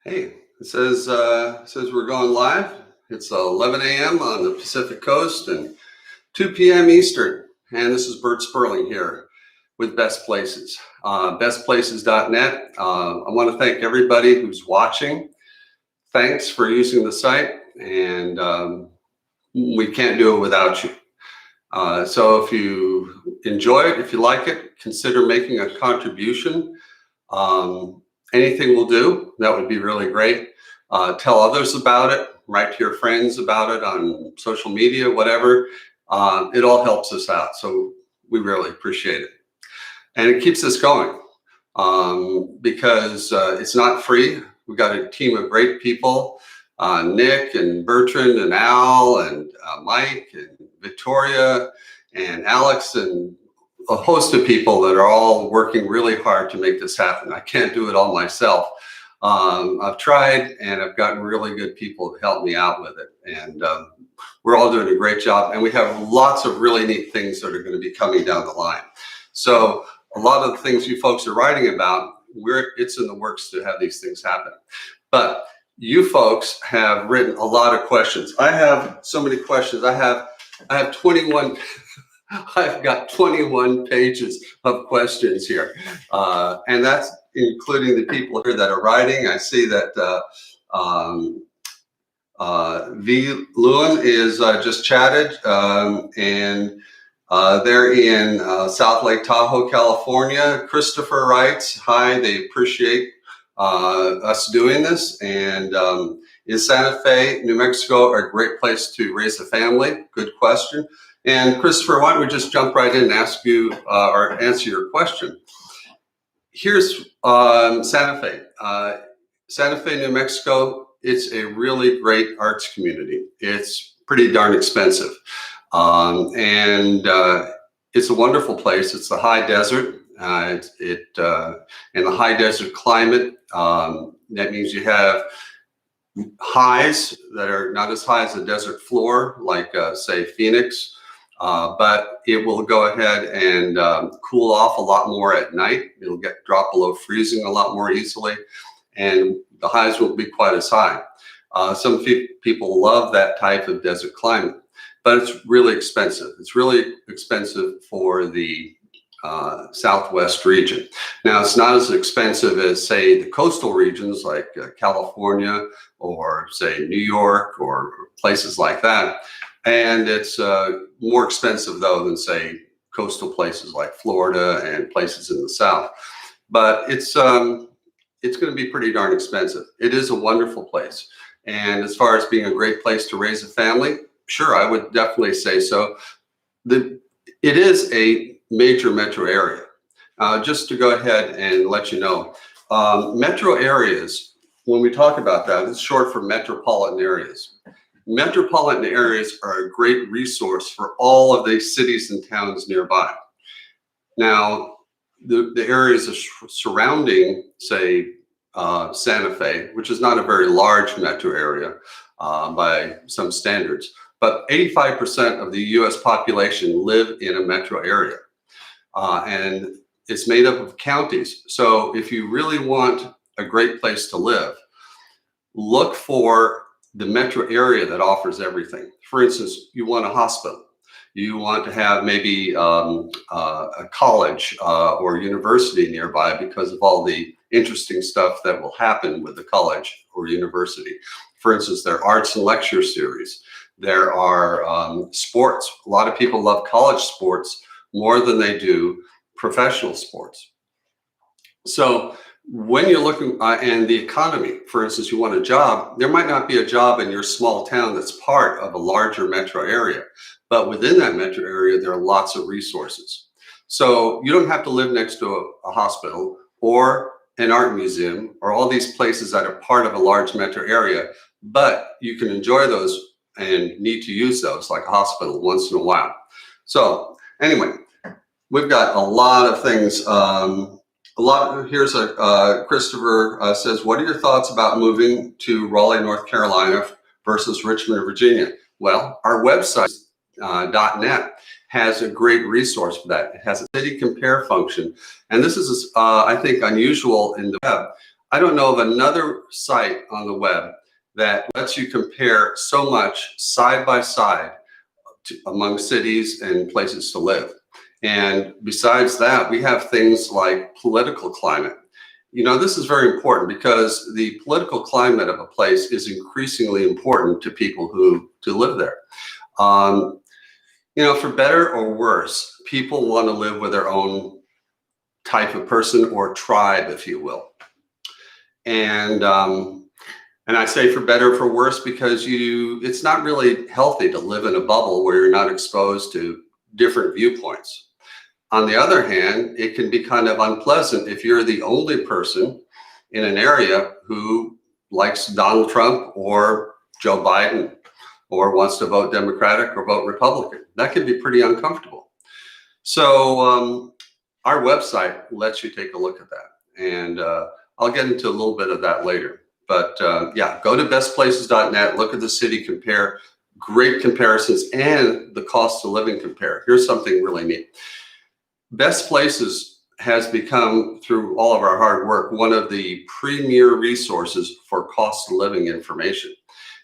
Hey, it says we're going live. It's 11 a.m. on the Pacific Coast and 2 p.m. Eastern. And this is Bert Sperling here with Best Places, bestplaces.net. I want to thank everybody who's watching. Thanks for using the site, and we can't do it without you. So if you enjoy it, if you like it, consider making a contribution. Anything will do. That would be really great. Tell others about it. Write to your friends about it on social media, whatever. It all helps us out. So we really appreciate it. And it keeps us going because it's not free. We've got a team of great people, Nick and Bertrand and Al and Mike and Victoria and Alex and a host of people that are all working really hard to make this happen. I can't do it all myself. I've tried, and I've gotten really good people to help me out with it. And we're all doing a great job. And we have lots of really neat things that are going to be coming down the line. So a lot of the things you folks are writing about, it's in the works to have these things happen. But you folks have written a lot of questions. I have so many questions. I have 21. I've got 21 pages of questions here, and that's including the people here that are writing. I see that V. Lewin is just chatted, and they're in South Lake Tahoe, California. Christopher writes, hi, they appreciate us doing this. And is Santa Fe, New Mexico, a great place to raise a family? Good question. And Christopher, why don't we just jump right in and ask you or answer your question. Here's Santa Fe. Santa Fe, New Mexico, it's a really great arts community. It's pretty darn expensive. And it's a wonderful place. It's the high desert. In the high desert climate, that means you have highs that are not as high as the desert floor, like say Phoenix, but it will go ahead and cool off a lot more at night. It'll drop below freezing a lot more easily, and the highs won't be quite as high. Some people love that type of desert climate, but it's really expensive. It's really expensive for the Southwest region. Now, it's not as expensive as, say, the coastal regions like California or, say, New York or places like that. And it's more expensive, though, than, say, coastal places like Florida and places in the South. But it's going to be pretty darn expensive. It is a wonderful place. And as far as being a great place to raise a family, sure, I would definitely say so. It is a major metro area. Just to go ahead and let you know, metro areas, when we talk about that, it's short for metropolitan areas. Metropolitan areas are a great resource for all of the cities and towns nearby. Now, the areas surrounding, say, Santa Fe, which is not a very large metro area by some standards, but 85% of the US population live in a metro area. And it's made up of counties. So if you really want a great place to live, look for the metro area that offers everything. For instance, you want a hospital. You want to have maybe a college or university nearby because of all the interesting stuff that will happen with the college or university. For instance, there are arts and lecture series. There are sports. A lot of people love college sports more than they do professional sports. So when you're looking, and the economy, for instance, you want a job, there might not be a job in your small town that's part of a larger metro area, but within that metro area, there are lots of resources. So you don't have to live next to a hospital or an art museum or all these places that are part of a large metro area, but you can enjoy those and need to use those like a hospital once in a while. So anyway, we've got a lot of things. Here's Christopher says, what are your thoughts about moving to Raleigh, North Carolina versus Richmond, Virginia? Well, our website, .net, has a great resource for that. It has a city compare function. And this is, I think, unusual in the web. I don't know of another site on the web that lets you compare so much side by side among cities and places to live. And besides that, we have things like political climate. This is very important because the political climate of a place is increasingly important to people who live there. For better or worse, people want to live with their own type of person or tribe, if you will. And I say for better or for worse because it's not really healthy to live in a bubble where you're not exposed to different viewpoints. On the other hand, it can be kind of unpleasant if you're the only person in an area who likes Donald Trump or Joe Biden or wants to vote Democratic or vote Republican. That can be pretty uncomfortable. So our website lets you take a look at that. And I'll get into a little bit of that later. But yeah, go to bestplaces.net, look at the city, compare, great comparisons, and the cost of living compare. Here's something really neat. Best Places has become, through all of our hard work, one of the premier resources for cost of living information.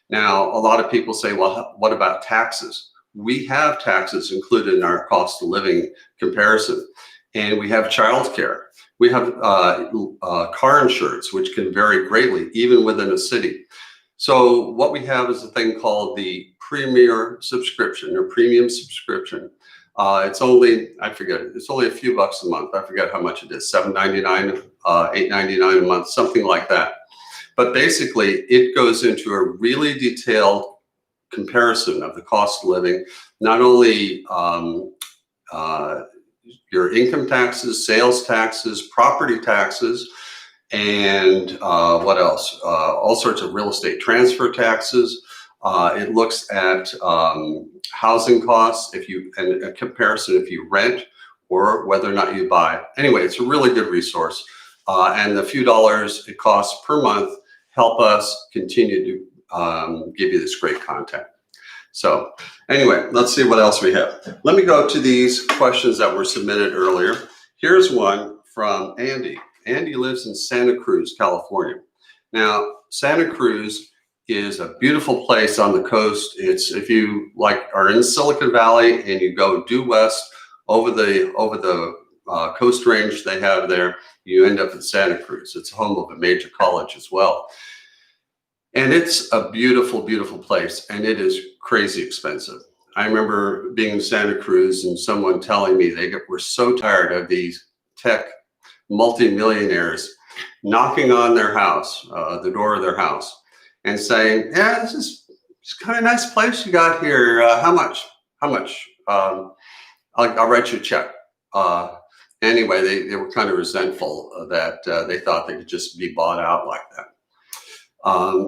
Now, a lot of people say, well, what about taxes? We have taxes included in our cost of living comparison, and we have childcare. We have car insurance, which can vary greatly, even within a city. So what we have is a thing called the premier subscription or premium subscription. It's only, it's only a few bucks a month. I forget how much it is, $7.99, $8.99 a month, something like that. But basically, it goes into a really detailed comparison of the cost of living, not only your income taxes, sales taxes, property taxes, and what else? All sorts of real estate transfer taxes. It looks at housing costs, and a comparison if you rent or whether or not you buy. Anyway, it's a really good resource. And the few dollars it costs per month help us continue to give you this great content. So anyway, let's see what else we have. Let me go to these questions that were submitted earlier. Here's one from Andy. Andy lives in Santa Cruz, California. Now, Santa Cruz is a beautiful place on the coast. It's, if you are in Silicon Valley and you go due west over the coast range they have there, you end up in Santa Cruz. It's home of a major college as well. And it's a beautiful, beautiful place, and it is crazy expensive. I remember being in Santa Cruz and someone telling me they were so tired of these tech multimillionaires knocking on their house, the door of their house, and saying, yeah, this is kind of a nice place you got here. How much? I'll write you a check. Anyway, they were kind of resentful that they thought they could just be bought out like that.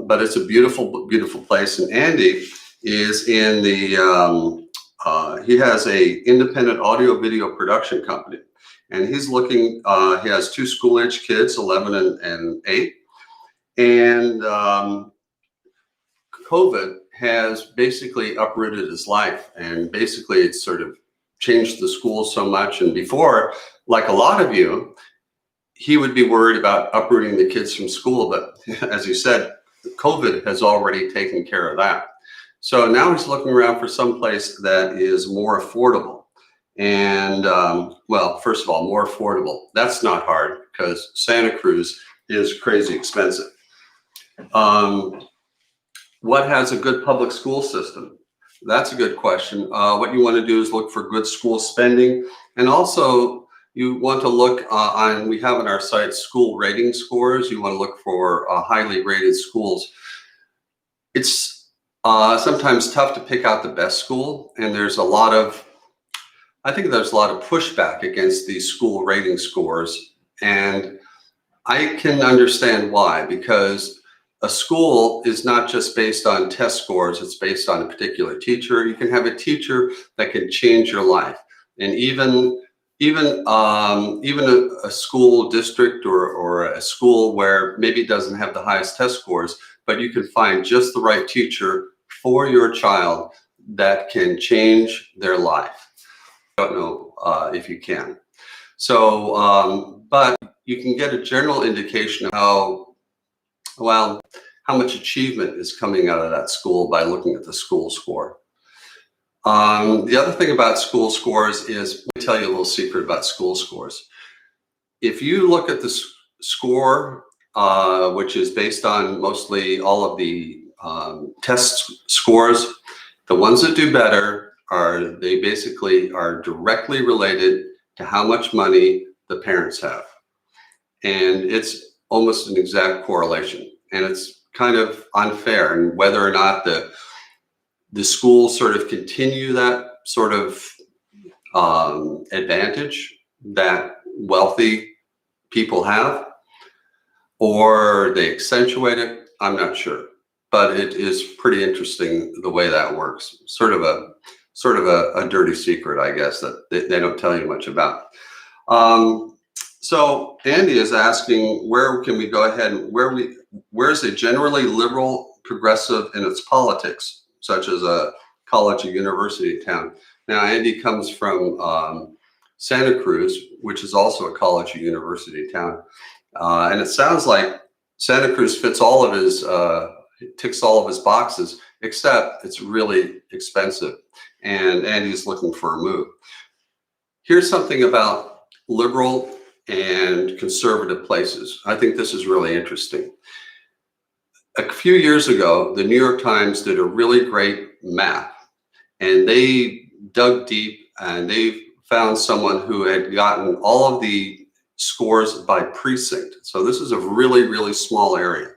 But it's a beautiful, beautiful place. And Andy is in the, he has a independent audio video production company. And he's looking, he has 2 school-age kids, 11 and 8. And COVID has basically uprooted his life. And basically it's sort of changed the school so much. And before, like a lot of you, he would be worried about uprooting the kids from school, but as you said, COVID has already taken care of that. So now he's looking around for some place that is more affordable. And well, first of all, more affordable. That's not hard because Santa Cruz is crazy expensive. What has a good public school system? That's a good question. What you want to do is look for good school spending, and also you want to look on, we have on our site school rating scores. You want to look for highly rated schools. It's sometimes tough to pick out the best school, and there's a lot of, I think there's a lot of pushback against these school rating scores, and I can understand why, because a school is not just based on test scores, it's based on a particular teacher. You can have a teacher that can change your life, and even a school district or a school where maybe it doesn't have the highest test scores, but you can find just the right teacher for your child that can change their life. I don't know if you can. So, but you can get a general indication of how well, how much achievement is coming out of that school by looking at the school score. The other thing about school scores is, let me tell you a little secret about school scores. If you look at the score, which is based on mostly all of the test scores, the ones that do better they basically are directly related to how much money the parents have. And it's almost an exact correlation. And it's kind of unfair, and whether or not the schools sort of continue that sort of advantage that wealthy people have, or they accentuate it, I'm not sure. But it is pretty interesting the way that works. Sort of a dirty secret, I guess, that they don't tell you much about. So Andy is asking, where can we go ahead and where's a generally liberal progressive in its politics, such as a college or university town? Now, Andy comes from Santa Cruz, which is also a college or university town. And it sounds like Santa Cruz ticks all of his boxes, except it's really expensive. And Andy's looking for a move. Here's something about liberal and conservative places. I think this is really interesting. A few years ago, the New York Times did a really great map, and they dug deep and they found someone who had gotten all of the scores by precinct. So this is a really, really small area.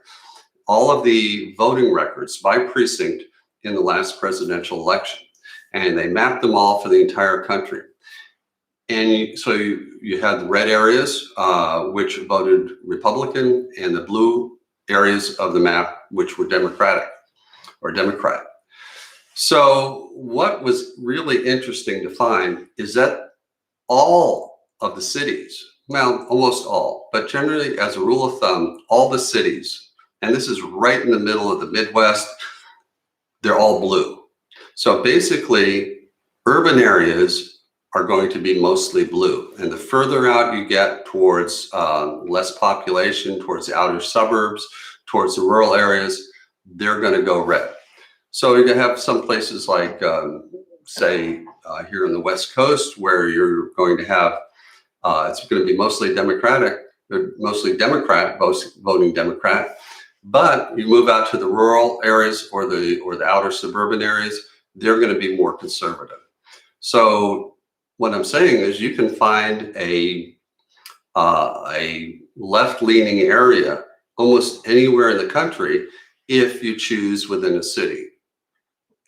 All of the voting records by precinct in the last presidential election. And they mapped them all for the entire country. And so you had the red areas, which voted Republican, and the blue areas of the map, which were Democratic or Democrat. So what was really interesting to find is that all of the cities, well, almost all, but generally as a rule of thumb, all the cities, and this is right in the middle of the Midwest, they're all blue. So basically, urban areas are going to be mostly blue. And the further out you get towards less population, towards the outer suburbs, towards the rural areas, they're going to go red. So you have some places like, say, here on the West Coast, where you're going to have, it's going to be mostly Democratic, mostly Democrat, voting Democrat. But you move out to the rural areas or the outer suburban areas, they're going to be more conservative. So what I'm saying is you can find a left-leaning area almost anywhere in the country if you choose within a city.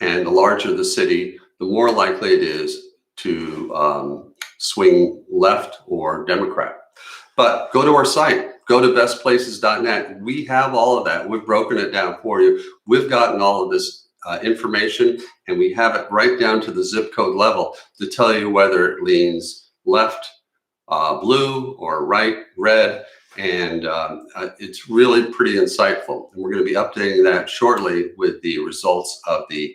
And the larger the city, the more likely it is to swing left or Democrat. But go to our site, go to bestplaces.net. We have all of that. We've broken it down for you. We've gotten all of this information, and we have it right down to the zip code level to tell you whether it leans left, blue, or right, red. And it's really pretty insightful. And we're going to be updating that shortly with the results of the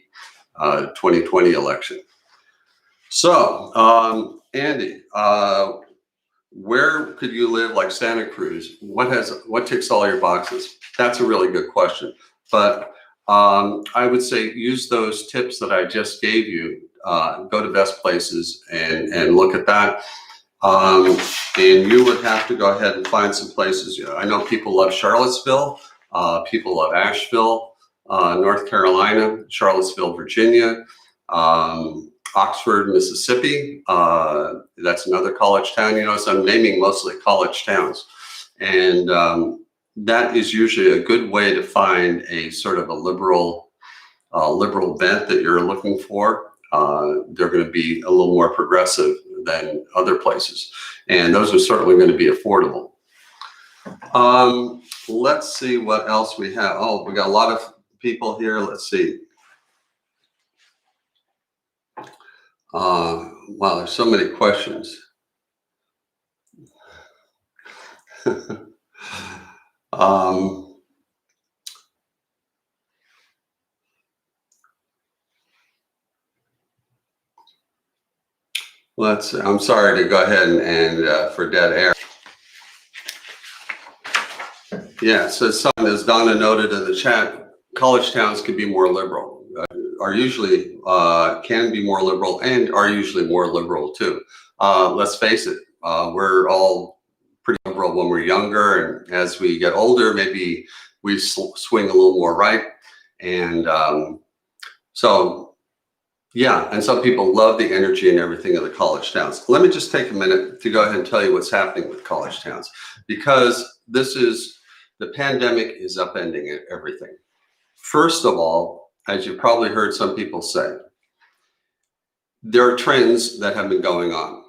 2020 election. So, Andy, where could you live like Santa Cruz? What ticks all your boxes? That's a really good question. But I would say use those tips that I just gave you. Go to Best Places and look at that. And you would have to go ahead and find some places. I know people love Charlottesville. People love Asheville, North Carolina, Charlottesville, Virginia, Oxford, Mississippi. That's another college town. So I'm naming mostly college towns. And that is usually a good way to find a sort of a liberal bent that you're looking for. They're going to be a little more progressive than other places. And those are certainly going to be affordable. Let's see what else we have. Oh, we got a lot of people here. Let's see. Wow, there's so many questions. I'm sorry to go ahead and for dead air. Yeah, so as Donna noted in the chat, college towns can be more liberal, are usually can be more liberal and are usually more liberal too. Let's face it, we're all pretty liberal when we're younger, and as we get older, maybe we swing a little more right. And so, yeah, and some people love the energy and everything of the college towns. Let me just take a minute to go ahead and tell you what's happening with college towns, because the pandemic is upending everything. First of all, as you probably heard some people say, there are trends that have been going on.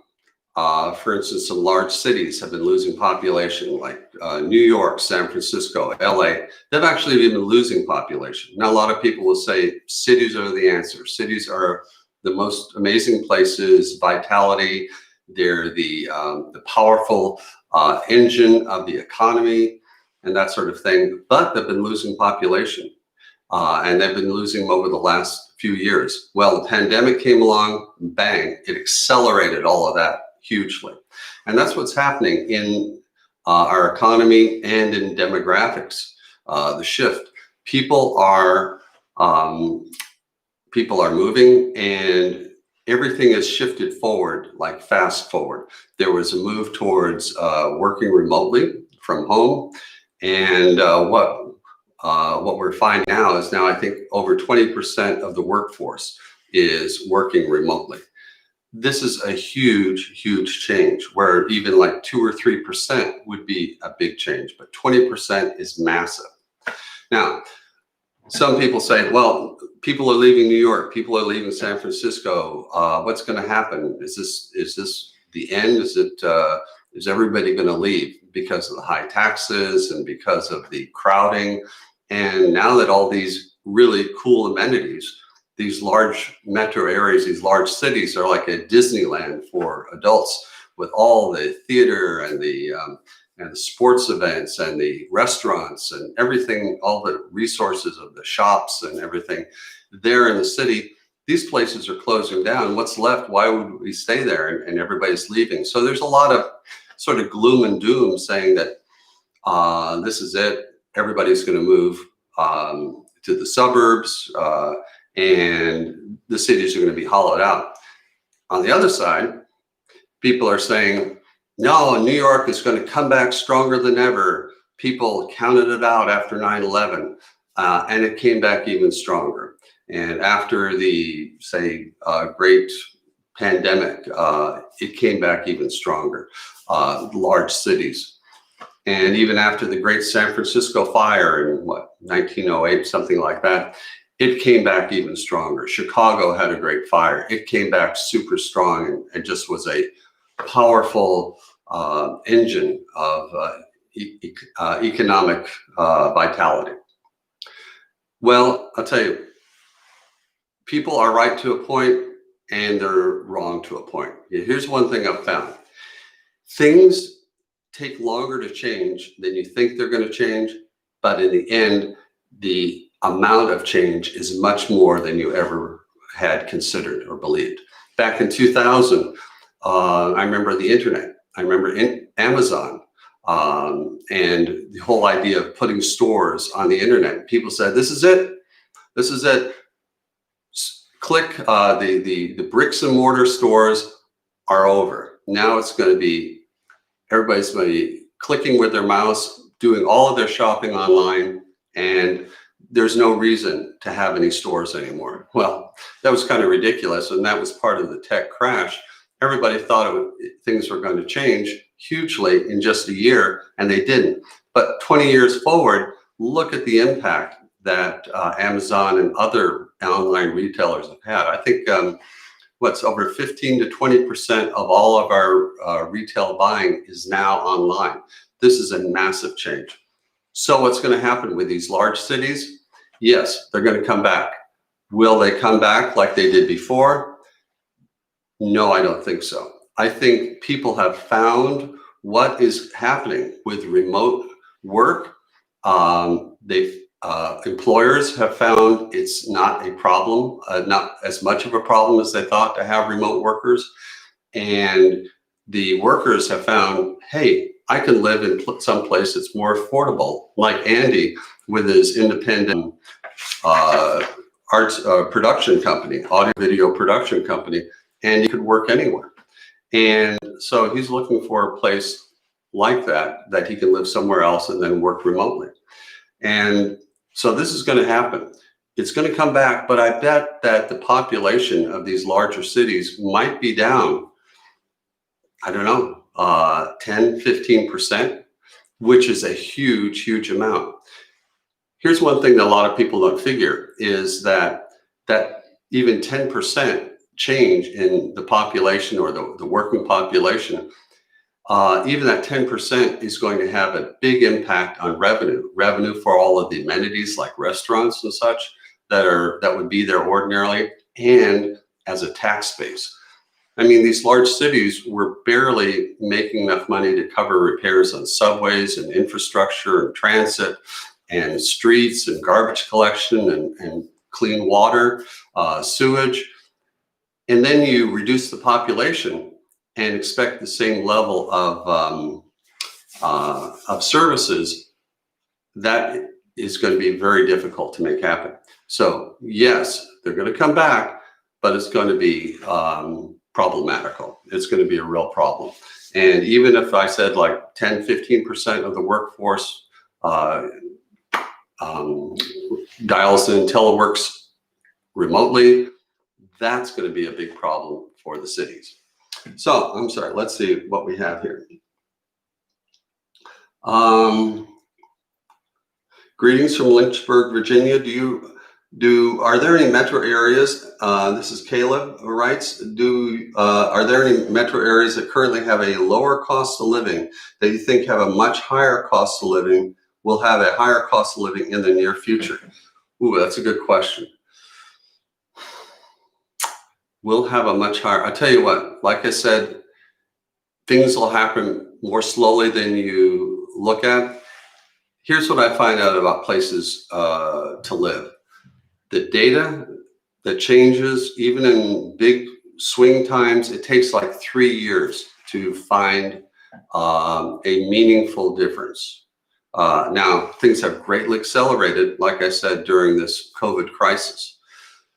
For instance, some large cities have been losing population, like New York, San Francisco, LA. They've actually been losing population. Now, a lot of people will say cities are the answer. Cities are the most amazing places, vitality. They're the powerful engine of the economy and that sort of thing. But they've been losing population. And they've been losing them over the last few years. Well, the pandemic came along, bang, it accelerated all of that hugely. And that's what's happening in our economy and in demographics, the shift. People are moving, and everything has shifted forward, like fast forward. There was a move towards working remotely from home. And what we're finding now is I think over 20% of the workforce is working remotely. This is a huge, huge change, where even like 2 or 3% would be a big change, but 20% is massive. Now, some people say, well, people are leaving New York, people are leaving San Francisco. What's going to happen? Is this the end? Is everybody going to leave because of the high taxes and because of the crowding? And now that all these really cool amenities, these large metro areas, these large cities are like a Disneyland for adults, with all the theater and the sports events and the restaurants and everything, all the resources of the shops and everything there in the city. These places are closing down. What's left? Why would we stay there? And everybody's leaving. So there's a lot of sort of gloom and doom saying that this is it. Everybody's going to move to the suburbs, and the cities are going to be hollowed out. On the other side, people are saying, no, New York is going to come back stronger than ever. People counted it out after 9/11, and it came back even stronger. And after the, say, great pandemic, it came back even stronger. Large cities. And even after the great San Francisco fire in 1908, something like that, it came back even stronger. Chicago had a great fire. It came back super strong and just was a powerful engine of economic vitality. Well, I'll tell you, people are right to a point and they're wrong to a point. Here's one thing I've found. Things take longer to change than you think they're going to change, but in the end, the amount of change is much more than you ever had considered or believed. Back in 2000, I remember the internet. I remember Amazon and the whole idea of putting stores on the internet. People said, "This is it. This is it." Click. The bricks and mortar stores are over. Now it's going to be everybody's going to be clicking with their mouse, doing all of their shopping online, and there's no reason to have any stores anymore. Well, that was kind of ridiculous, and that was part of the tech crash. Everybody thought things were going to change hugely in just a year, and they didn't. But 20 years forward, look at the impact that Amazon and other online retailers have had. I think what's over 15 to 20% of all of our retail buying is now online. This is a massive change. So what's going to happen with these large cities? Yes, they're going to come back. Will they come back like they did before? No, I don't think so. I think people have found what is happening with remote work. Employers have found it's not a problem, not as much of a problem as they thought to have remote workers. And the workers have found, hey, I can live in some place that's more affordable, like Andy with his independent arts production company, audio video production company, and he could work anywhere. And so he's looking for a place like that he can live somewhere else and then work remotely. And so this is going to happen. It's going to come back, but I bet that the population of these larger cities might be down, I don't know, 10, 15%, which is a huge, huge amount. Here's one thing that a lot of people don't figure is that even 10% change in the population or the working population, even that 10% is going to have a big impact on revenue for all of the amenities like restaurants and such that would be there ordinarily, and as a tax base. I mean, these large cities were barely making enough money to cover repairs on subways and infrastructure and transit and streets and garbage collection and clean water, sewage. And then you reduce the population and expect the same level of services. That is going to be very difficult to make happen. So yes, they're going to come back, but it's going to be problematical. It's going to be a real problem. And even if I said like 10, 15% of the workforce dials in teleworks remotely, that's going to be a big problem for the cities. So I'm sorry, let's see what we have here. Greetings from Lynchburg, Virginia. Are there any metro areas? This is Caleb who writes. Are there any metro areas that currently have a lower cost of living that you think have a much higher cost of living, will have a higher cost of living in the near future? Ooh, that's a good question. Will have a much higher, I'll tell you what, like I said, things will happen more slowly than you look at. Here's what I find out about places to live. The data that changes, even in big swing times, it takes like 3 years to find a meaningful difference. Now, things have greatly accelerated, like I said, during this COVID crisis.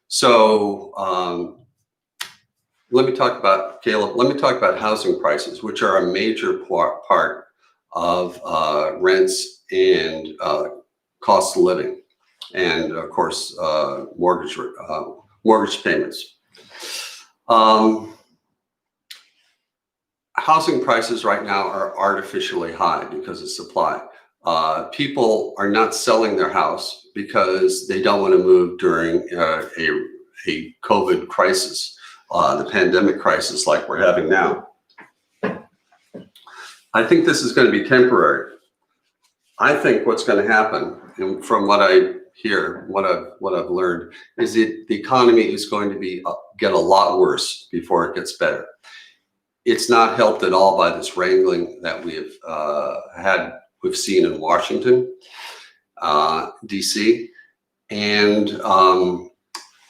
So let me talk about, Caleb, let me talk about housing prices, which are a major part of rents and cost of living, and of course, mortgage payments. Housing prices right now are artificially high because of supply. People are not selling their house because they don't want to move during a COVID crisis, the pandemic crisis like we're having now. I think this is going to be temporary. I think what's going to happen, and from what I hear, what I've learned, is that the economy is going to get a lot worse before it gets better. It's not helped at all by this wrangling that we've seen in Washington, D.C., and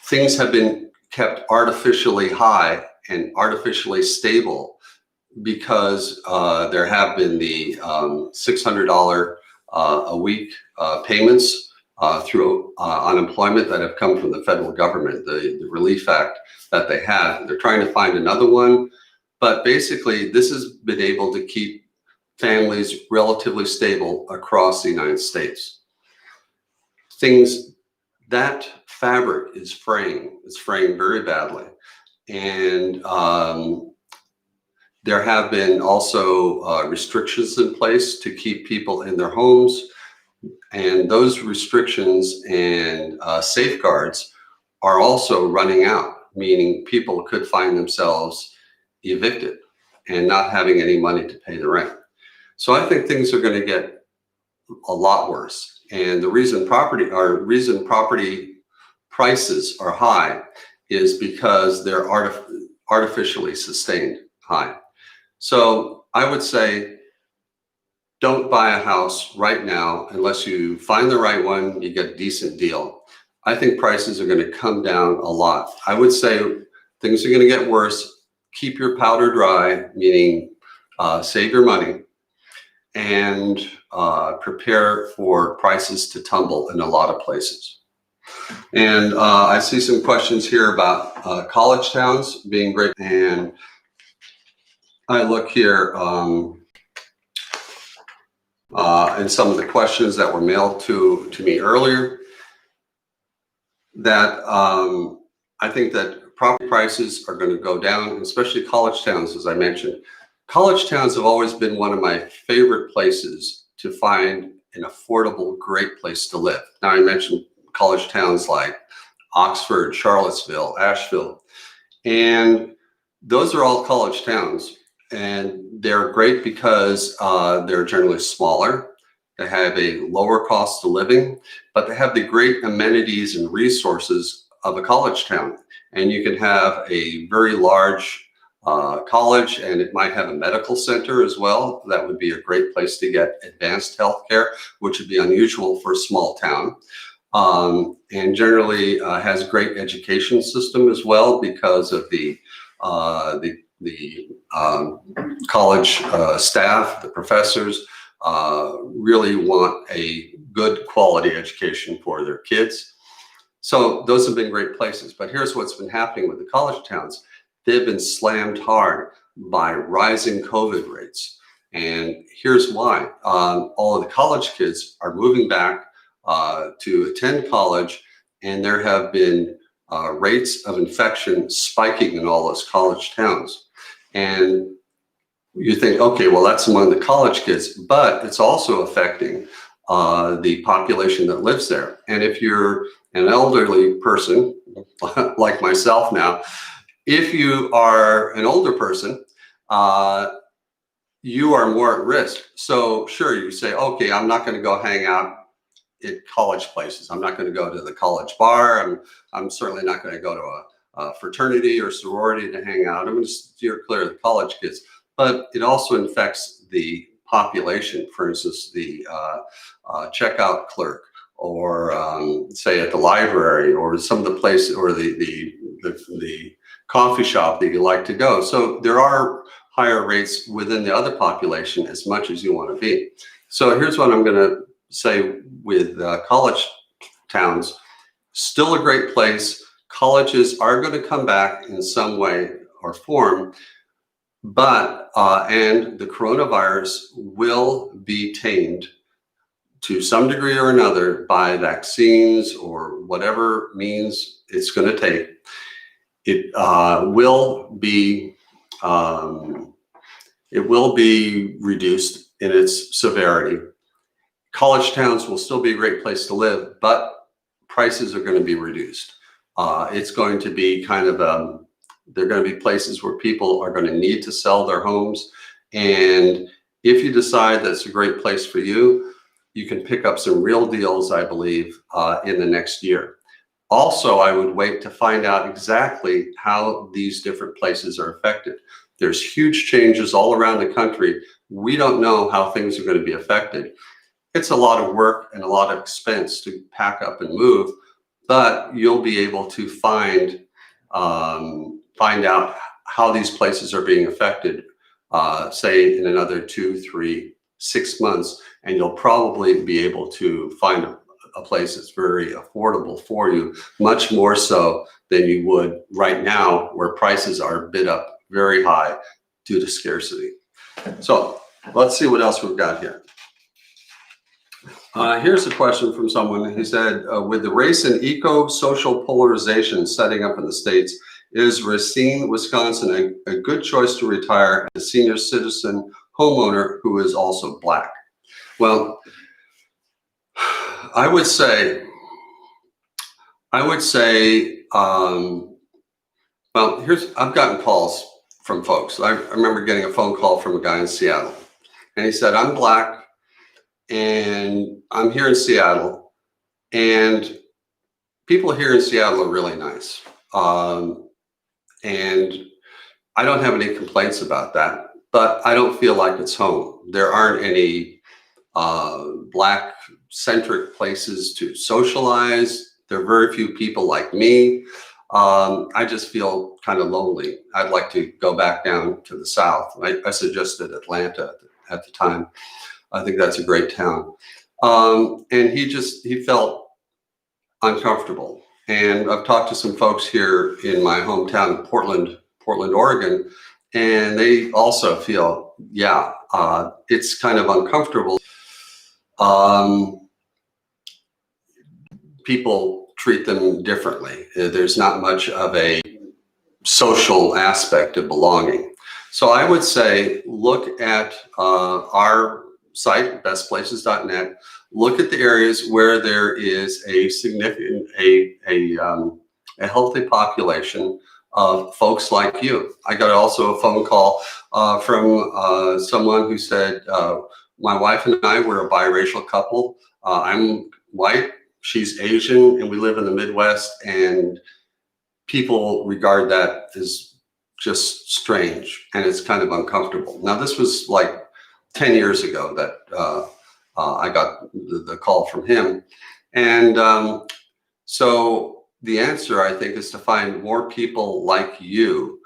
things have been kept artificially high and artificially stable because there have been the $600 a week payments through unemployment that have come from the federal government, the Relief Act that they had. They're trying to find another one, but basically this has been able to keep families relatively stable across the United States. That fabric is fraying. It's fraying very badly. And there have been also restrictions in place to keep people in their homes. And those restrictions and safeguards are also running out, meaning people could find themselves evicted and not having any money to pay the rent. So I think things are going to get a lot worse. And the reason property prices are high is because they're artificially sustained high. So I would say, don't buy a house right now unless you find the right one, you get a decent deal. I think prices are going to come down a lot. I would say things are going to get worse. Keep your powder dry, meaning save your money. and prepare for prices to tumble in a lot of places. And I see some questions here about college towns being great. And I look here and some of the questions that were mailed to me earlier, that I think that property prices are going to go down, especially college towns, as I mentioned. College towns have always been one of my favorite places to find an affordable, great place to live. Now, I mentioned college towns like Oxford, Charlottesville, Asheville, and those are all college towns. And they're great because they're generally smaller. They have a lower cost of living, but they have the great amenities and resources of a college town. And you can have a very large college, and it might have a medical center as well. That would be a great place to get advanced health care, which would be unusual for a small town. And generally has a great education system as well, because of the college staff, the professors really want a good quality education for their kids. So those have been great places. But here's what's been happening with the college towns. They've been slammed hard by rising COVID rates. And here's why. All of the college kids are moving back to attend college, and there have been rates of infection spiking in all those college towns. And you think, okay, well, that's among the college kids, but it's also affecting the population that lives there. And if you're an elderly person, like myself now, if you are an older person, you are more at risk. So sure, you say, okay, I'm not going to go hang out at college places. I'm not going to go to the college bar. I'm certainly not going to go to a fraternity or sorority to hang out. I'm going to steer clear of the college kids. But it also infects the population. For instance, the checkout clerk, or say at the library, or some of the places, or the coffee shop that you like to go. So there are higher rates within the other population, as much as you want to be. So here's what I'm going to say with college towns. Still a great place. Colleges are going to come back in some way or form, but and the coronavirus will be tamed to some degree or another by vaccines or whatever means it's going to take. It will be reduced in its severity. College towns will still be a great place to live, but prices are going to be reduced. It's going to be kind of they're going to be places where people are going to need to sell their homes. And if you decide that's a great place for you, you can pick up some real deals, I believe, in the next year. Also, I would wait to find out exactly how these different places are affected. There's huge changes all around the country. We don't know how things are going to be affected. It's a lot of work and a lot of expense to pack up and move, but you'll be able to find out how these places are being affected, say in another 2, 3, 6 months, and you'll probably be able to find a place that's very affordable for you, much more so than you would right now, where prices are bid up very high due to scarcity. So let's see what else we've got here. Here's a question from someone. He said, with the race and eco-social polarization setting up in the States, is Racine, Wisconsin a good choice to retire as a senior citizen homeowner who is also Black? Well, I would say, well, I've gotten calls from folks. I remember getting a phone call from a guy in Seattle, and he said, I'm Black, and I'm here in Seattle, and people here in Seattle are really nice. And I don't have any complaints about that, but I don't feel like it's home. There aren't any Black-centric places to socialize. There are very few people like me. I just feel kind of lonely. I'd like to go back down to the South. I suggested Atlanta at the time. I think that's a great town. And he felt uncomfortable. And I've talked to some folks here in my hometown, Portland, Oregon, and they also feel, yeah, it's kind of uncomfortable. People treat them differently. There's not much of a social aspect of belonging. So I would say, look at our site, bestplaces.net. Look at the areas where there is a significant, a healthy population of folks like you. I got also a phone call from someone who said, my wife and I were a biracial couple. I'm white, she's Asian, and we live in the Midwest, and people regard that as just strange, and it's kind of uncomfortable. Now, this was like 10 years ago that I got the call from him. And so the answer, I think, is to find more people like you,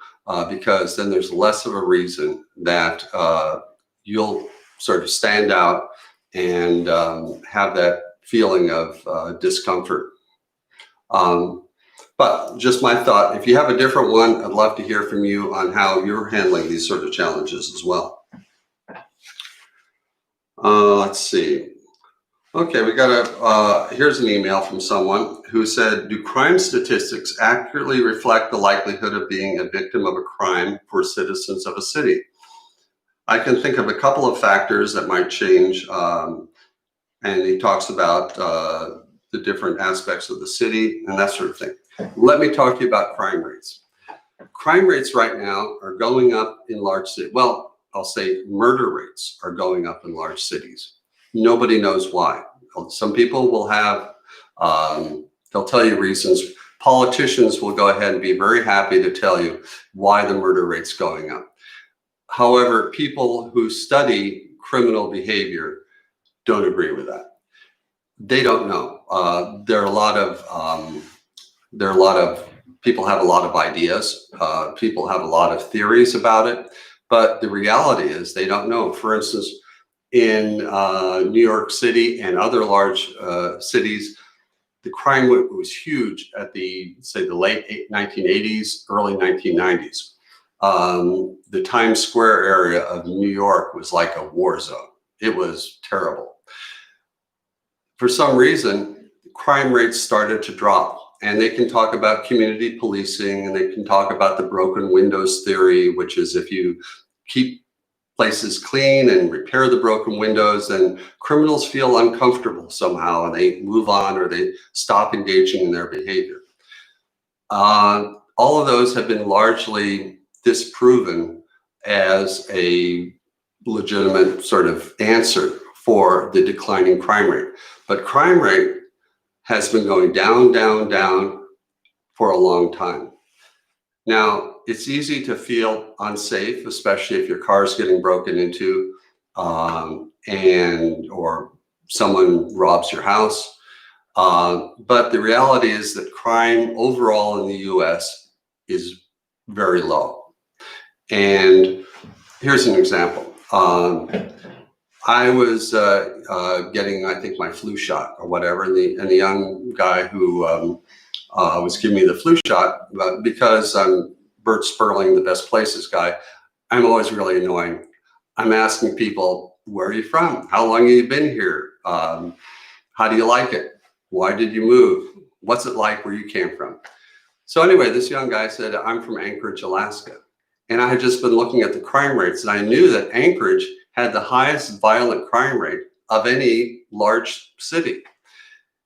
because then there's less of a reason that you'll sort of stand out and have that feeling of discomfort. But just my thought, if you have a different one, I'd love to hear from you on how you're handling these sort of challenges as well. Let's see. Okay, we got here's an email from someone who said, do crime statistics accurately reflect the likelihood of being a victim of a crime for citizens of a city? I can think of a couple of factors that might change, and he talks about the different aspects of the city and that sort of thing. Let me talk to you about crime rates. Crime rates right now are going up in large cities. Well, I'll say murder rates are going up in large cities. Nobody knows why. Some people will have, they'll tell you reasons. Politicians will go ahead and be very happy to tell you why the murder rate's going up. However, people who study criminal behavior don't agree with that. They don't know. There are a lot of people have a lot of ideas. People have a lot of theories about it, but the reality is they don't know. For instance, in New York City and other large cities, the crime rate was huge at the late 1980s, early 1990s. The Times Square area of New York was like a war zone. It was terrible. For some reason, crime rates started to drop, and they can talk about community policing, and they can talk about the broken windows theory, which is if you keep places clean and repair the broken windows, then criminals feel uncomfortable somehow and they move on or they stop engaging in their behavior. All of those have been largely disproven as a legitimate sort of answer for the declining crime rate. But crime rate has been going down, down, down for a long time. Now, it's easy to feel unsafe, especially if your car is getting broken into or someone robs your house. But the reality is that crime overall in the US is very low. And here's an example. I was getting, I think, my flu shot or whatever, and the young guy who was giving me the flu shot, because I'm Bert Sperling, the Best Places guy, I'm always really annoying. I'm asking people, where are you from? How long have you been here? How do you like it? Why did you move? What's it like where you came from? So anyway, this young guy said, I'm from Anchorage, Alaska. And I had just been looking at the crime rates, and I knew that Anchorage had the highest violent crime rate of any large city.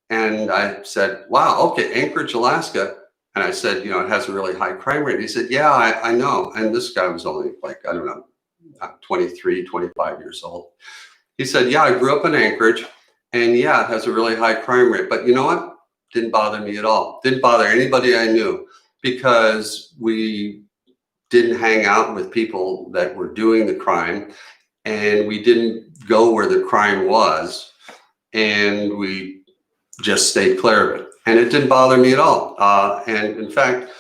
And I said, wow, okay, Anchorage, Alaska. And I said, you know, it has a really high crime rate. He said, yeah, I know. And this guy was only like, I don't know, 23, 25 years old. He said, yeah, I grew up in Anchorage, and yeah, it has a really high crime rate. But you know what? Didn't bother me at all. Didn't bother anybody I knew, because we didn't hang out with people that were doing the crime, and we didn't go where the crime was, and we just stayed clear of it. And it didn't bother me at all. And in fact,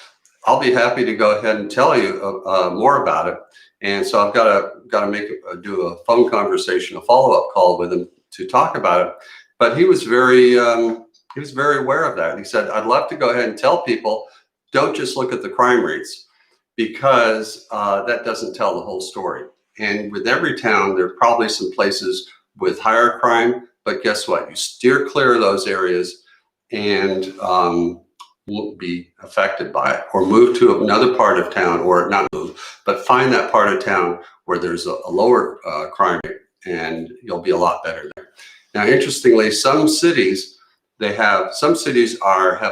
I'll be happy to go ahead and tell you more about it. And so I've got to do a phone conversation, a follow-up call with him to talk about it. But he was very aware of that. He said, "I'd love to go ahead and tell people, don't just look at the crime rates, because that doesn't tell the whole story. And with every town, there are probably some places with higher crime, but guess what? You steer clear of those areas and won't be affected by it, or move to another part of town, or not move, but find that part of town where there's a lower crime rate, and you'll be a lot better there." Now, interestingly, some cities have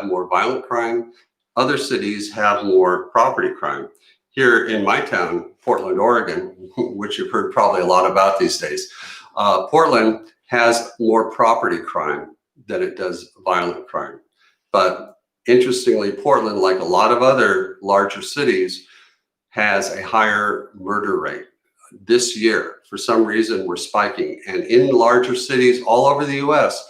more violent crime. Other cities have more property crime. Here in my town, Portland, Oregon, which you've heard probably a lot about these days, Portland has more property crime than it does violent crime. But interestingly, Portland, like a lot of other larger cities, has a higher murder rate. This year, for some reason, we're spiking. And in larger cities all over the US,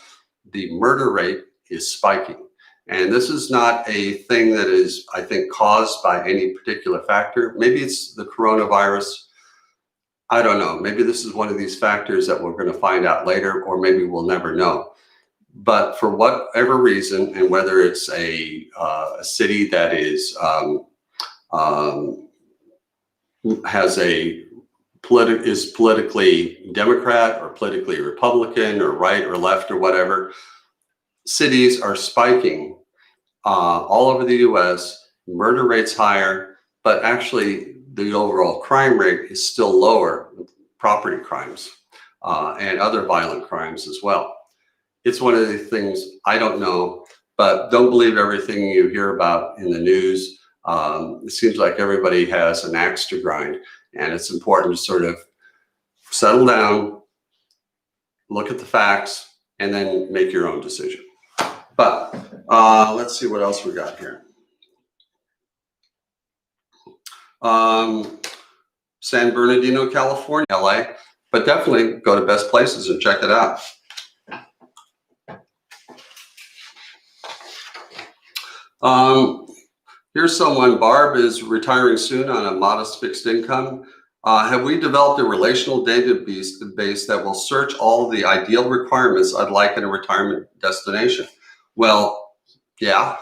the murder rate is spiking. And this is not a thing that is, I think, caused by any particular factor. Maybe it's the coronavirus. I don't know. Maybe this is one of these factors that we're going to find out later, or maybe we'll never know. But for whatever reason, and whether it's a city that is is politically Democrat or politically Republican or right or left or whatever, cities are spiking all over the US, murder rate's higher, but actually the overall crime rate is still lower, property crimes and other violent crimes as well. It's one of the things I don't know, but don't believe everything you hear about in the news. It seems like everybody has an axe to grind, and it's important to sort of settle down, look at the facts, and then make your own decision. But let's see what else we got here. San Bernardino, California, LA, but definitely go to Best Places and check it out. Here's someone. Barb is retiring soon on a modest fixed income. Have we developed a relational database that will search all the ideal requirements I'd like in a retirement destination? Well, yeah,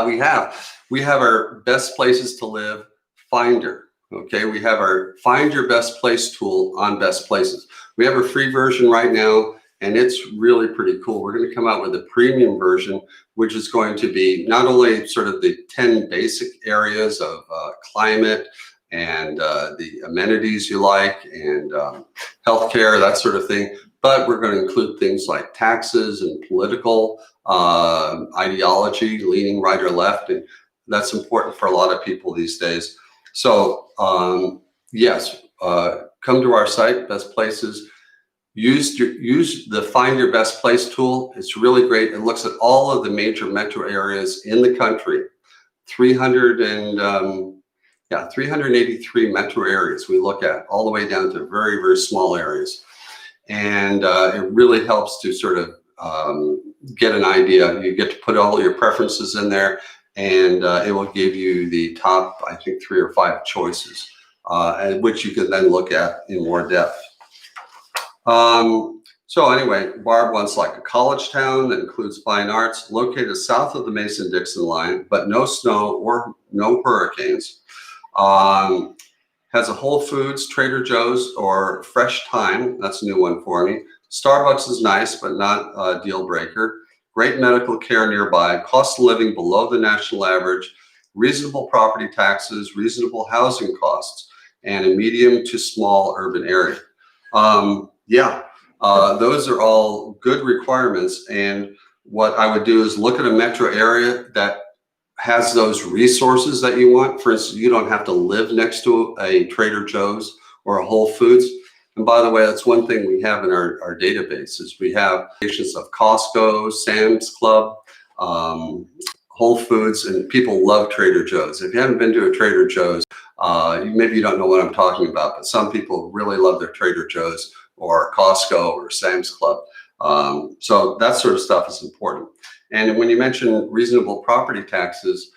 we have. We have our Best Places to Live Finder. Okay, we have our Find Your Best Place tool on Best Places. We have a free version right now, and it's really pretty cool. We're going to come out with a premium version, which is going to be not only sort of the 10 basic areas of climate and the amenities you like, and healthcare, that sort of thing, but we're going to include things like taxes and political ideology, leaning right or left, and that's important for a lot of people these days. So yes, come to our site, Best Places. Use the Find Your Best Place tool. It's really great. It looks at all of the major metro areas in the country. 383 metro areas we look at, all the way down to very, very small areas. And it really helps to sort of get an idea. You get to put all your preferences in there, and it will give you the top, I think, 3 or 5 choices, which you can then look at in more depth. So anyway, Barb wants like a college town that includes fine arts, located south of the Mason-Dixon line, but no snow or no hurricanes. Has a Whole Foods, Trader Joe's, or Fresh Thyme. That's a new one for me. Starbucks is nice, but not a deal breaker. Great medical care nearby, cost of living below the national average, reasonable property taxes, reasonable housing costs, and a medium to small urban area. Those are all good requirements. And what I would do is look at a metro area that has those resources that you want. For instance, you don't have to live next to a Trader Joe's or a Whole Foods. And by the way, that's one thing we have in our database is we have locations of Costco, Sam's Club, Whole Foods, and people love Trader Joe's. If you haven't been to a Trader Joe's, maybe you don't know what I'm talking about, but some people really love their Trader Joe's or Costco or Sam's Club. So that sort of stuff is important. And when you mention reasonable property taxes,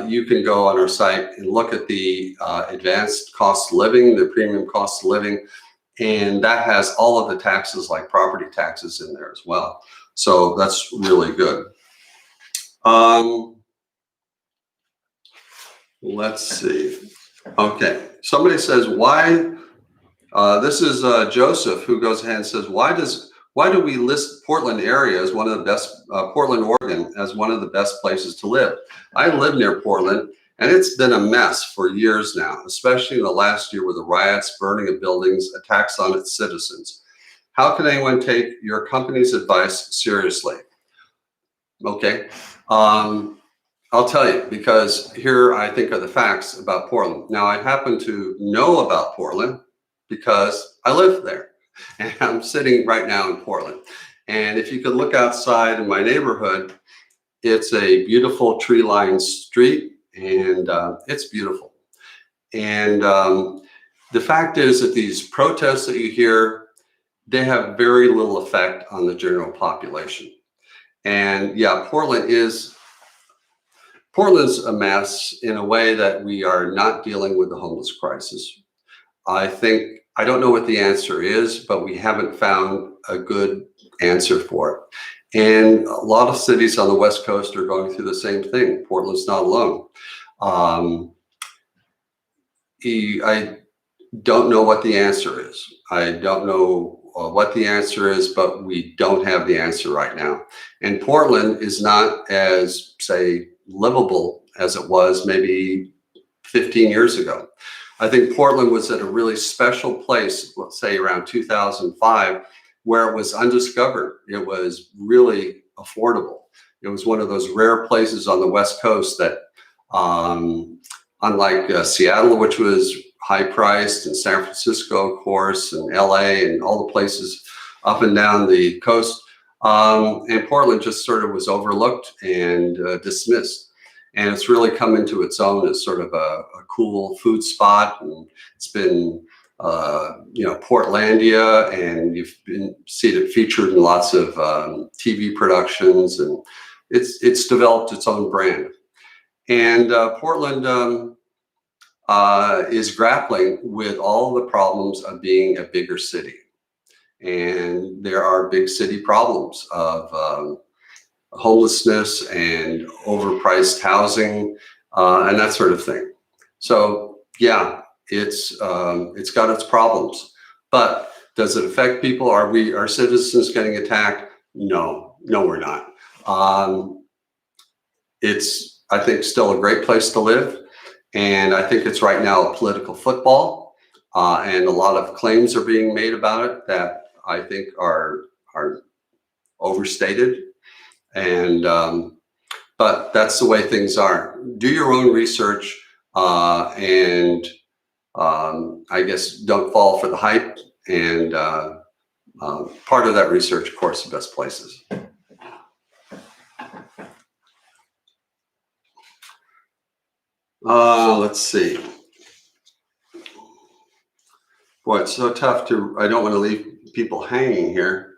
You can go on our site and look at the advanced cost of living, the premium cost of living, and that has all of the taxes like property taxes in there as well. So that's really good. Let's see. Okay, somebody says, why, this is Joseph, who goes ahead and says, why do we list Portland area as one of the best, Portland, Oregon, as one of the best places to live? I live near Portland, and it's been a mess for years now, especially in the last year with the riots, burning of buildings, attacks on its citizens. How can anyone take your company's advice seriously? Okay, I'll tell you, because here I think are the facts about Portland. Now, I happen to know about Portland because I live there, and I'm sitting right now in Portland. And if you could look outside in my neighborhood, it's a beautiful tree-lined street, and it's beautiful. And the fact is that these protests that you hear, they have very little effect on the general population. And yeah, Portland's a mess in a way that we are not dealing with the homeless crisis. I don't know what the answer is, but we haven't found a good answer for it. And a lot of cities on the West Coast are going through the same thing. Portland's not alone. I don't know what the answer is. I don't know what the answer is, but we don't have the answer right now. And Portland is not as, say, livable as it was maybe 15 years ago. I think Portland was at a really special place, let's say around 2005, where it was undiscovered. It was really affordable. It was one of those rare places on the West Coast that, unlike Seattle, which was high priced, and San Francisco, of course, and LA, and all the places up and down the coast, and Portland just sort of was overlooked and dismissed. And it's really come into its own as sort of a cool food spot. And it's been, Portlandia, and you've seen it featured in lots of TV productions, and it's developed its own brand. And Portland is grappling with all the problems of being a bigger city. And there are big city problems of homelessness and overpriced housing and that sort of thing. So yeah, it's got its problems. But does it affect people? Are citizens getting attacked? No, we're not. It's, I think, still a great place to live. And I think it's right now a political football, and a lot of claims are being made about it that I think are overstated. And but that's the way things are. Do your own research, and I guess don't fall for the hype. And part of that research, of course, the best places. Let's see. Boy, it's so tough to, I don't want to leave people hanging here.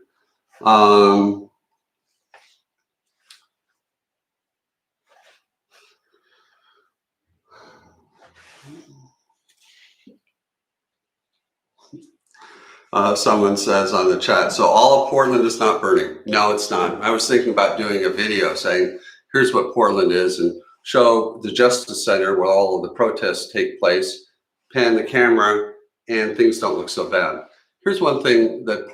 Someone says on the chat, so all of Portland is not burning. No, it's not. I was thinking about doing a video saying, here's what Portland is, and show the Justice Center where all of the protests take place, pan the camera, and things don't look so bad. Here's one thing that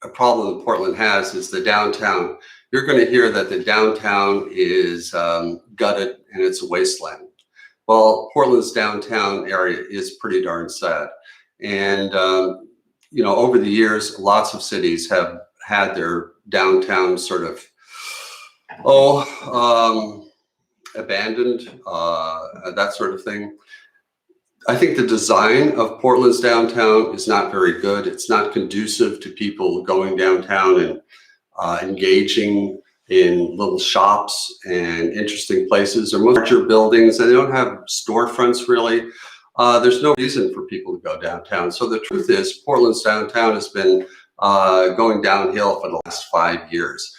a problem that Portland has is the downtown. You're going to hear that the downtown is gutted and it's a wasteland. Well, Portland's downtown area is pretty darn sad. And, over the years, lots of cities have had their downtown sort of, abandoned, that sort of thing. I think the design of Portland's downtown is not very good. It's not conducive to people going downtown and engaging in little shops and interesting places. Or most larger buildings, and they don't have storefronts really. There's no reason for people to go downtown. So the truth is, Portland's downtown has been going downhill for the last 5 years.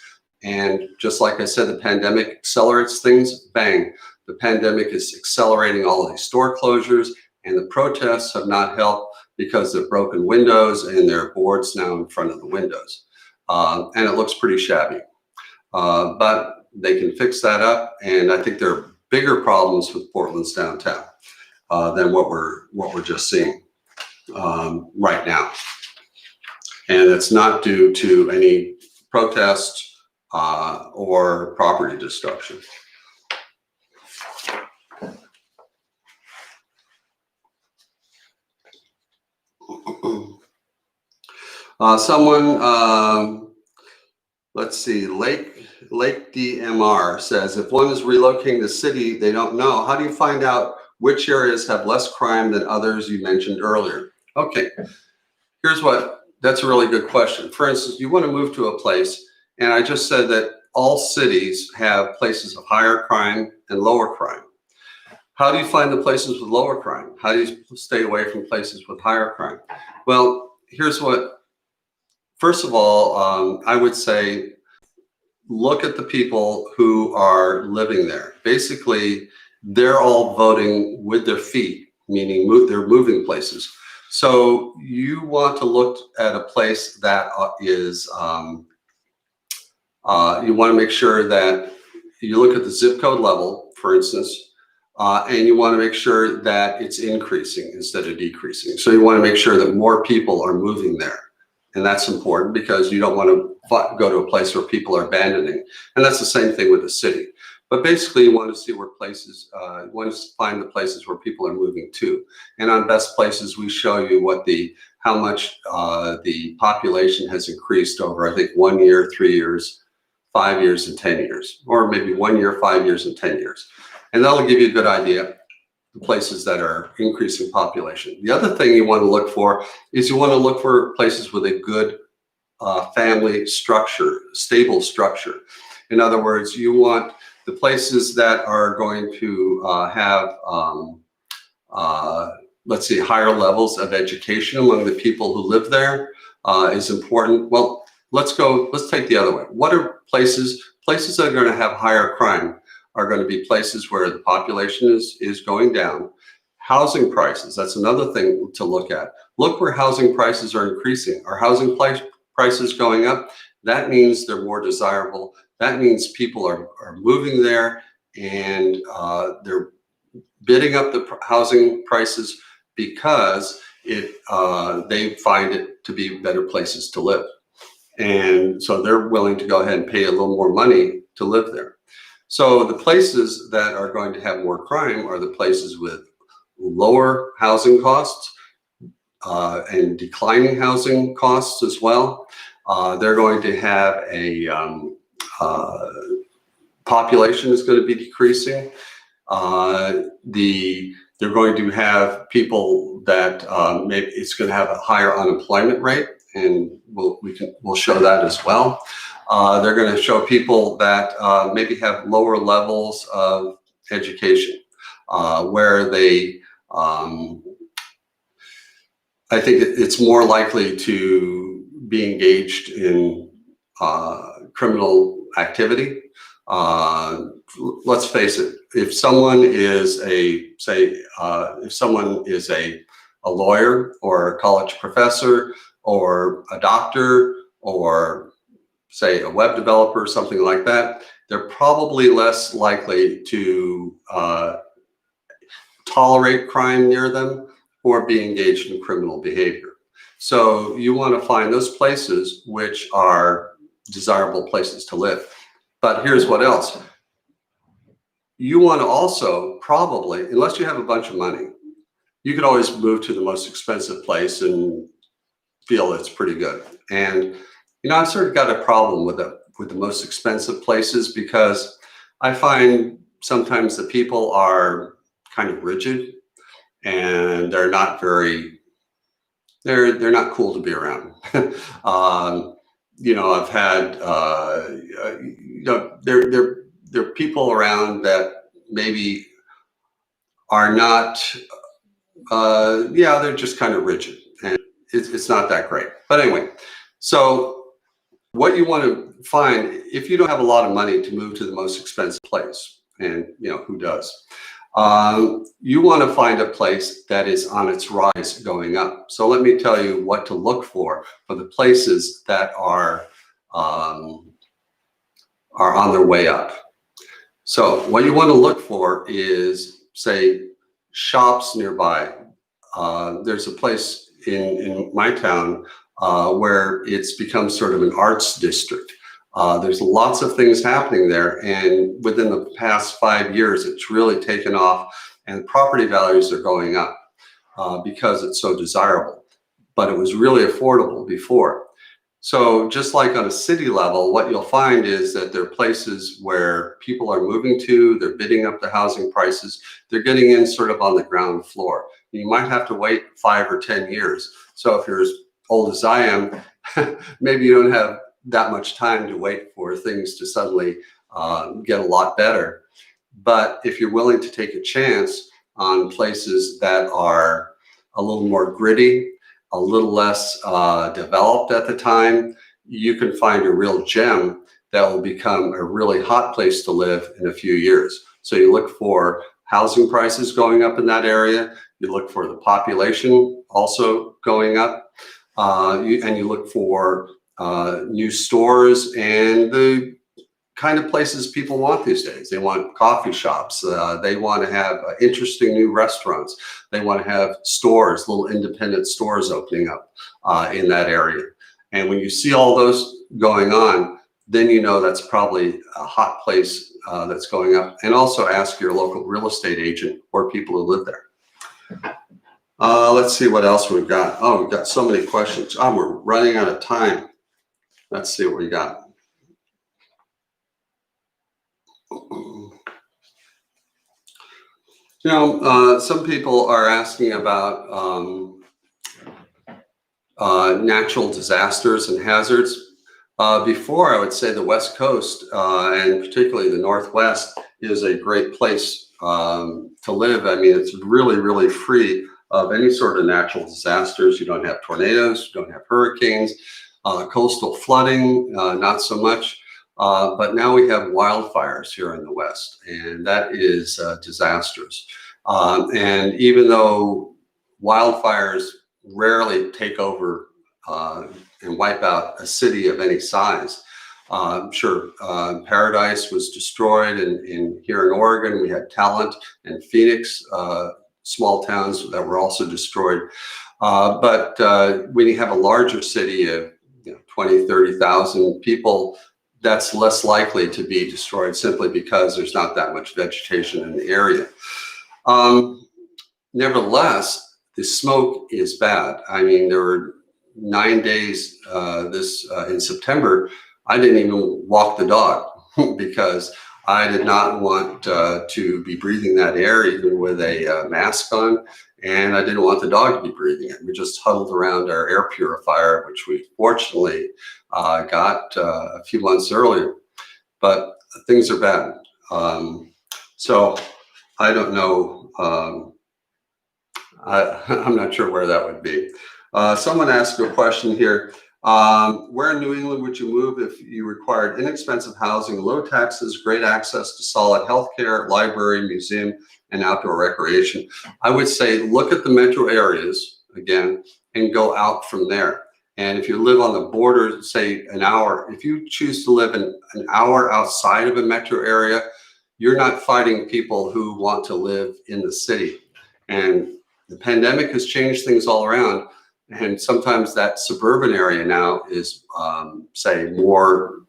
And just like I said, the pandemic accelerates things. Bang, the pandemic is accelerating all of these store closures, and the protests have not helped because they've broken windows and there are boards now in front of the windows. And it looks pretty shabby. But they can fix that up, and I think there are bigger problems with Portland's downtown than what we're just seeing right now. And it's not due to any protest or property destruction. Let's see, Lake DMR says, if one is relocating the city they don't know, how do you find out which areas have less crime than others you mentioned earlier? Okay, that's a really good question. For instance, you want to move to a place, and I just said that all cities have places of higher crime and lower crime. How do you find the places with lower crime? How do you stay away from places with higher crime? Well, first of all, I would say, look at the people who are living there. Basically, they're all voting with their feet, meaning they're moving places. So you want to look at a place that is, you want to make sure that you look at the zip code level, for instance, and you want to make sure that it's increasing instead of decreasing. So you want to make sure that more people are moving there. And that's important because you don't want to go to a place where people are abandoning. And that's the same thing with the city. But basically, you want to see where places, you want to find the places where people are moving to. And on Best Places, we show you how much the population has increased over, I think, 1 year, 3 years, 5 years, and 10 years, or maybe 1 year, 5 years, and 10 years. And that'll give you a good idea the places that are increasing population. The other thing you want to look for is you want to look for places with a good family structure, stable structure. In other words, you want the places that are going to have, let's see, higher levels of education among the people who live there is important. Well, let's take the other way. What are places that are going to have higher crime? Are going to be places where the population is going down. Housing prices, that's another thing to look at. Look where housing prices are increasing. Are housing prices going up? That means they're more desirable. That means people are moving there, and they're bidding up the housing prices because they find it to be better places to live. And so they're willing to go ahead and pay a little more money to live there. So the places that are going to have more crime are the places with lower housing costs and declining housing costs as well. They're going to have a population is going to be decreasing. They're going to have people that maybe it's going to have a higher unemployment rate, and we'll show that as well. They're going to show people that maybe have lower levels of education, where they, I think it's more likely to be engaged in criminal activity. Let's face it, if someone is a lawyer or a college professor or a doctor or say a web developer or something like that, they're probably less likely to tolerate crime near them or be engaged in criminal behavior. So you want to find those places which are desirable places to live. But here's what else. You want to also probably, unless you have a bunch of money, you could always move to the most expensive place and feel it's pretty good. And I've sort of got a problem with the most expensive places because I find sometimes the people are kind of rigid and they're not they're not cool to be around. I've had there are people around that maybe are not they're just kind of rigid, and it's not that great. But anyway, so what you want to find, if you don't have a lot of money to move to the most expensive place, and who does, you want to find a place that is on its rise going up. So let me tell you what to look for the places that are on their way up. So what you want to look for is, say, shops nearby. There's a place in my town where it's become sort of an arts district. There's lots of things happening there, and within the past 5 years, it's really taken off, and property values are going up because it's so desirable. But it was really affordable before. So just like on a city level, what you'll find is that there are places where people are moving to, they're bidding up the housing prices, they're getting in sort of on the ground floor. You might have to wait 5 or 10 years. So if you're as old as I am, maybe you don't have that much time to wait for things to suddenly get a lot better. But if you're willing to take a chance on places that are a little more gritty, a little less developed at the time, you can find a real gem that will become a really hot place to live in a few years. So you look for housing prices going up in that area, you look for the population also going up, and you look for new stores and the kind of places people want these days. They want coffee shops. They want to have interesting new restaurants. They want to have stores, little independent stores opening up in that area. And when you see all those going on, then you know that's probably a hot place that's going up. And also ask your local real estate agent or people who live there. Let's see what else we've got. Oh, we've got so many questions. Oh, we're running out of time. Let's see what we got. Some people are asking about natural disasters and hazards. Before, I would say the West Coast, and particularly the Northwest, is a great place to live. I mean, it's really, really free of any sort of natural disasters. You don't have tornadoes, you don't have hurricanes, coastal flooding, not so much. But now we have wildfires here in the West, and that is disastrous. And even though wildfires rarely take over and wipe out a city of any size, sure, Paradise was destroyed, and here in Oregon we had Talent and Phoenix, small towns that were also destroyed. But when you have a larger city of 20, 30,000 people, that's less likely to be destroyed simply because there's not that much vegetation in the area. Nevertheless, the smoke is bad. I mean, there were 9 days in September, I didn't even walk the dog because I did not want to be breathing that air even with a mask on, and I didn't want the dog to be breathing it. We just huddled around our air purifier, which we fortunately got a few months earlier, but things are bad. So I don't know. I'm not sure where that would be. Someone asked a question here. Where in New England would you move if you required inexpensive housing, low taxes, great access to solid healthcare, library, museum, and outdoor recreation? I would say look at the metro areas again and go out from there. And if you live on the border, say an hour, if you choose to live in an hour outside of a metro area, you're not fighting people who want to live in the city. And the pandemic has changed things all around. And sometimes that suburban area now is, say, more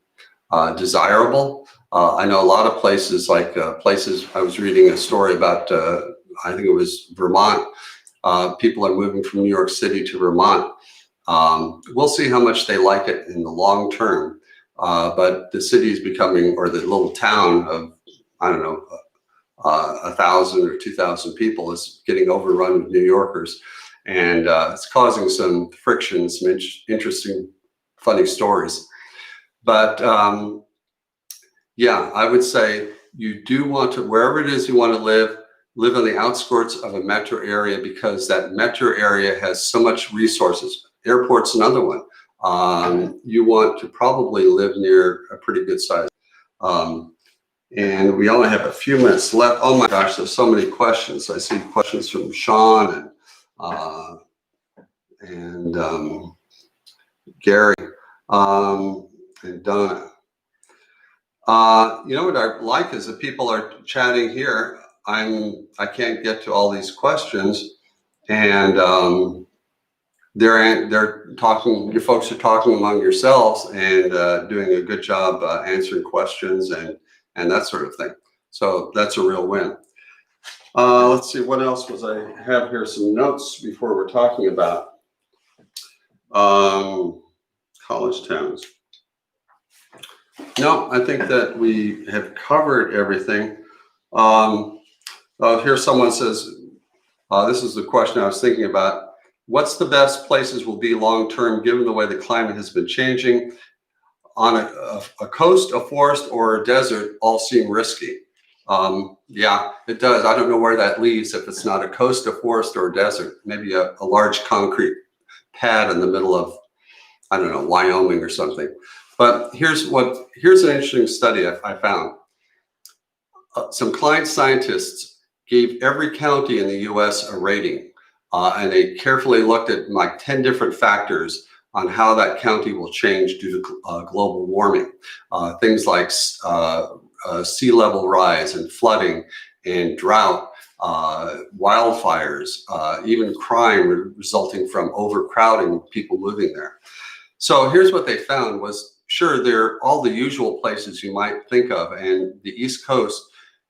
desirable. I know a lot of places, like places, I was reading a story about, I think it was Vermont. People are moving from New York City to Vermont. We'll see how much they like it in the long term. But the city is becoming, or the little town of, I don't know, 1,000 or 2,000 people is getting overrun with New Yorkers. And it's causing some friction, some interesting, funny stories. But yeah, I would say you do want to, wherever it is you want to live on the outskirts of a metro area, because that metro area has so much resources. Airport's another one. you want to probably live near a pretty good size. And we only have a few minutes left. Oh my gosh, there's so many questions. I see questions from Sean and Gary and Donna. You know what I like is that people are chatting here. I can't get to all these questions, and they're talking. You folks are talking among yourselves and doing a good job answering questions and that sort of thing. So that's a real win. Let's see, what else was I have here? Some notes before we're talking about college towns. No, I think that we have covered everything. Here someone says, this is the question I was thinking about. What's the best places will be long-term given the way the climate has been changing? On a coast, a forest, or a desert all seem risky. Yeah, it does. I don't know where that leaves if it's not a coast, a forest, or a desert. Maybe a large concrete pad in the middle of, I don't know, Wyoming or something. But here's an interesting study I found. Some climate scientists gave every county in the U.S. a rating, and they carefully looked at like 10 different factors on how that county will change due to global warming. Things like sea level rise and flooding and drought, wildfires, even crime resulting from overcrowding people living there. So here's what they found was, sure, there are all the usual places you might think of, and the East Coast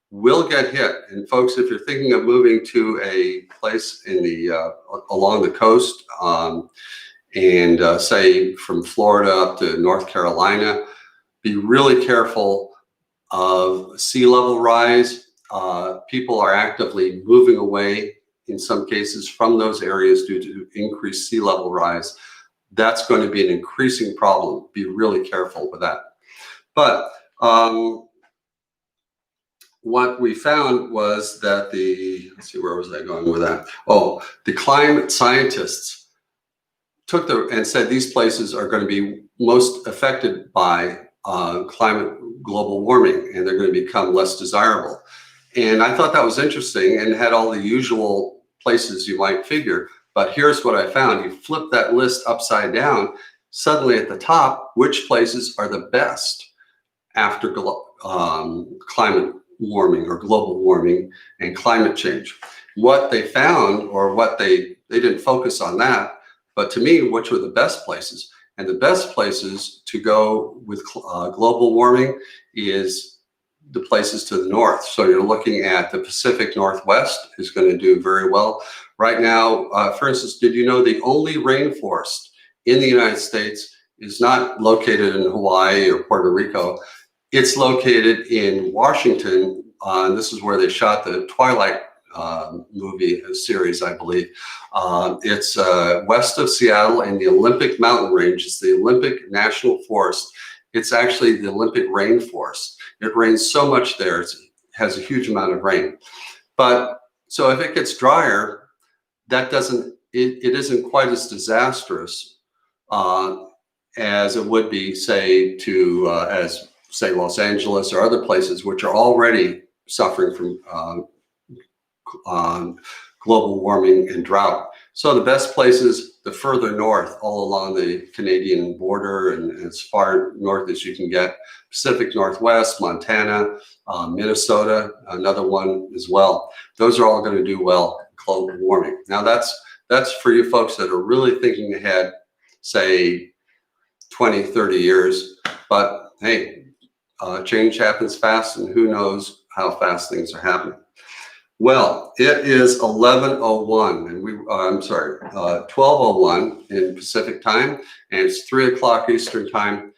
will get hit. And folks, if you're thinking of moving to a place in the along the coast, and say from Florida up to North Carolina, be really careful of sea level rise. People are actively moving away in some cases from those areas due to increased sea level rise. That's going to be an increasing problem. Be really careful with that. But what we found was that let's see, where was I going with that? Oh, the climate scientists took and said these places are going to be most affected by climate global warming, and they're going to become less desirable. And I thought that was interesting and had all the usual places you might figure. But here's what I found. You flip that list upside down, suddenly at the top, which places are the best after climate warming or global warming and climate change? What they found, or what they didn't focus on that, but to me, which were the best places? And the best places to go with global warming is the places to the north. So you're looking at the Pacific Northwest is going to do very well. Right now, for instance, did you know the only rainforest in the United States is not located in Hawaii or Puerto Rico? It's located in Washington. And this is where they shot the Twilight movie series, I believe. It's west of Seattle in the Olympic Mountain Range. It's the Olympic National Forest. It's actually the Olympic Rainforest. It rains so much there, it has a huge amount of rain. But so if it gets drier, that it isn't quite as disastrous as it would be, say, as say Los Angeles or other places which are already suffering from global warming and drought. So the best places, the further north, all along the Canadian border and as far north as you can get, Pacific Northwest, Montana, Minnesota, another one as well. Those are all going to do well in global warming. Now that's for you folks that are really thinking ahead, say 20, 30 years. But hey, change happens fast, and who knows how fast things are happening. Well, it is 11:01, and I'm sorry, 12:01 in Pacific time, and it's 3 o'clock Eastern time.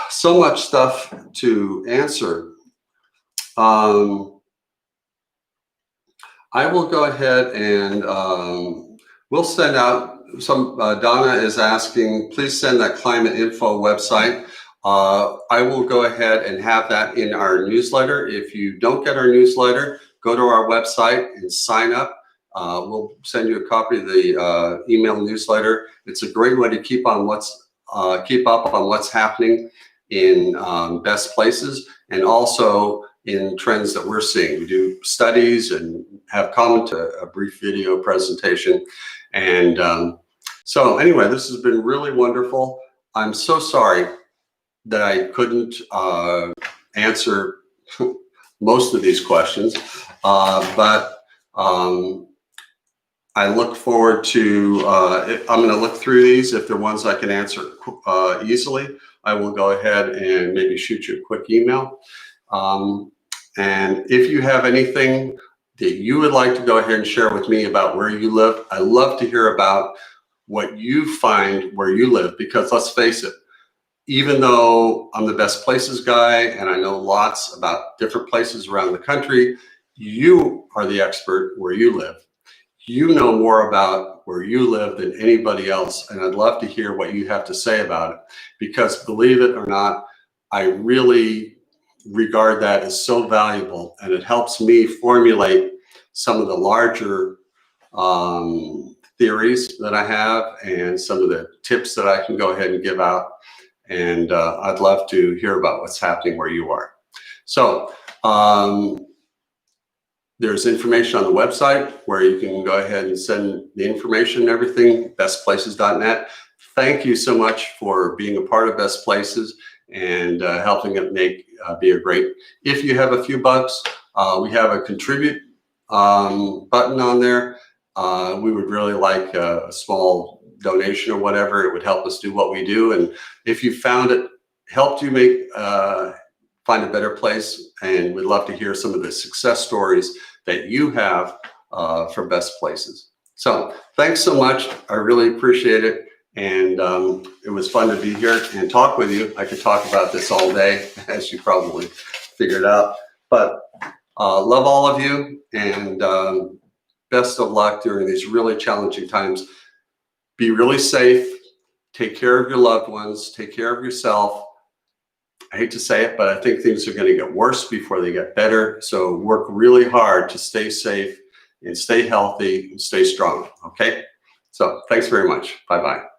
So much stuff to answer. I will go ahead and we'll send out some. Donna is asking, please send that climate info website. I will go ahead and have that in our newsletter. If you don't get our newsletter, go to our website and sign up. we'll send you a copy of the email newsletter. It's a great way to keep up on what's happening in best places, and also in trends that we're seeing. We do studies and have a brief video presentation. And so anyway, this has been really wonderful. I'm so sorry that I couldn't answer most of these questions, but I look forward to, I'm going to look through these. If they're ones I can answer easily, I will go ahead and maybe shoot you a quick email. And if you have anything that you would like to go ahead and share with me about where you live, I love to hear about what you find where you live, because let's face it, even though I'm the Best Places guy and I know lots about different places around the country, you are the expert where you live. You know more about where you live than anybody else, and I'd love to hear what you have to say about it, because believe it or not, I really regard that as so valuable, and it helps me formulate some of the larger theories that I have and some of the tips that I can go ahead and give out. And I'd love to hear about what's happening where you are. So there's information on the website where you can go ahead and send the information and everything, bestplaces.net. Thank you so much for being a part of Best Places and helping it be a great. If you have a few bucks, we have a contribute button on there. We would really like a small donation or whatever. It would help us do what we do. And if you found it helped you find a better place, and we'd love to hear some of the success stories that you have for Best Places. So thanks so much. I really appreciate it. And it was fun to be here and talk with you. I could talk about this all day, as you probably figured out. But love all of you, and best of luck during these really challenging times. Be really safe. Take care of your loved ones. Take care of yourself. I hate to say it, but I think things are going to get worse before they get better. So work really hard to stay safe and stay healthy and stay strong. Okay? So thanks very much. Bye-bye.